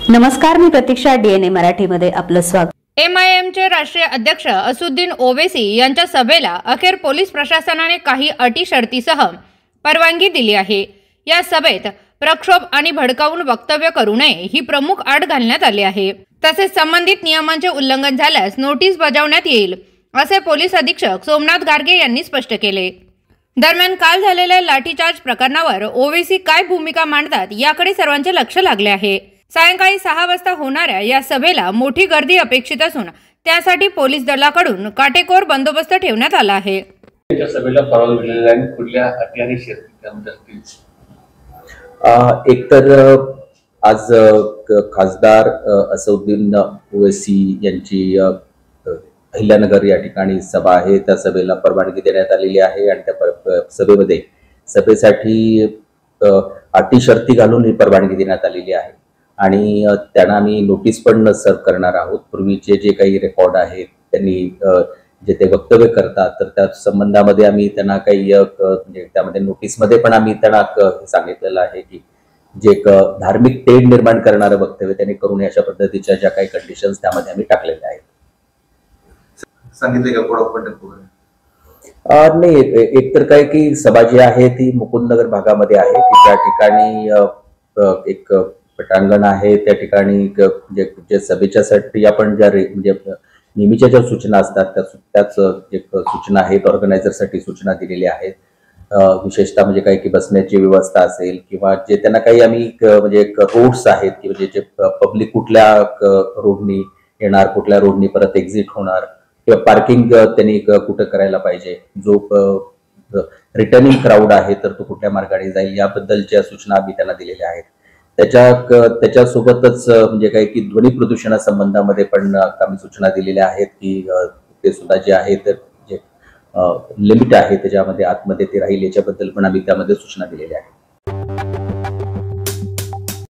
नमस्कार, मी प्रतीक्षा, DNA मराठीमध्ये आपलं स्वागत। MIMचे राष्ट्रीय अध्यक्ष असुद्दीन ओवैसी यांच्या सभेला अखेर पोलीस प्रशासनाने काही अटी शर्तीसह परवानगी दिली आहे। या सभेत प्रक्षोभ आणि भडकावून वक्तव्य करू नये ही प्रमुख अट घालण्यात आली आहे। तसेच संबंधित नियमांचे उल्लंघन झाल्यास नोटीस बजावण्यात येईल असे पोलीस अधीक्षक सोमनाथ गार्गे यांनी स्पष्ट केले। दरम्यान काल झालेल्या लाठीचार्ज प्रकरणावर ओवैसी काय भूमिका मांडतात याकडे सर्वांचे लक्ष लागले आहे। सायंकाळी 6 वाजता होणाऱ्या या सभेला मोठी गर्दी अपेक्षित असून त्यासाठी पोलीस दलाकडून काटेकोर बंदोबस्त ठेवण्यात आला आहे। या सभेला परवानगी दिलेली आहे, कुठल्या अटी आणि शर्ती त्यामध्ये असतील? एकतर आज खासदार असुद्दीन ओवैसी यांची अहिल्यानगर या ठिकाणी सभा आहे। त्या सभेला परवानगी देण्यात आलेली आहे आणि त्या सभेमध्ये सभेसाठी अटी शर्ती घालून ही परवानगी देण्यात आलेली आहे आणि त्यांना आम्ही नोटीस पण सर्व करणार आहोत। पूर्वीचे जे काही रेकॉर्ड आहेत त्यांनी जे ते वक्तव्य करतात तर त्या संबंधामध्ये आम्ही त्यांना काही म्हणजे त्यामध्ये नोटीसमध्ये पण आम्ही त्यांना सांगितलेलं आहे की जे एक धार्मिक तेढ निर्माण करणारं वक्तव्य त्यांनी करून अशा पद्धतीच्या ज्या काही कंडिशन्स त्यामध्ये आम्ही टाकलेल्या आहेत। सांगितले का कोड ऑफ कंडक्ट वगैरे? नाही, एकतर काय की सभा जी आहे ती मुकुंदनगर भागामध्ये आहे की ज्या ठिकाणी एक पटांगण आहे। त्या ठिकाणी जे सभेच्यासाठी आपण ज्या म्हणजे नेहमीच्या ज्या सूचना असतात त्याच सूचना आहेत, ऑर्गनायझरसाठी सूचना दिलेल्या आहेत। विशेषतः म्हणजे काय की बसण्याची व्यवस्था असेल किंवा जे त्यांना काही आम्ही म्हणजे रोड्स आहेत की म्हणजे जे पब्लिक कुठल्या रोडनी येणार, कुठल्या रोडनी परत एक्झिट होणार किंवा पार्किंग त्यांनी कुठं करायला पाहिजे, जो रिटर्निंग क्राऊड आहे तर तो कुठल्या मार्गाने जाईल याबद्दलच्या सूचना आम्ही त्यांना दिलेल्या आहेत। त्याच्यासोबतच म्हणजे काय की ध्वनी प्रदूषणासंबंधामध्ये पण आम्ही सूचना दिलेल्या आहेत की ते सुद्धा जे आहे तर जे लिमिट आहे त्याच्यामध्ये आतमध्ये ते राहील याच्याबद्दल पण आम्ही त्यामध्ये सूचना दिलेल्या आहेत।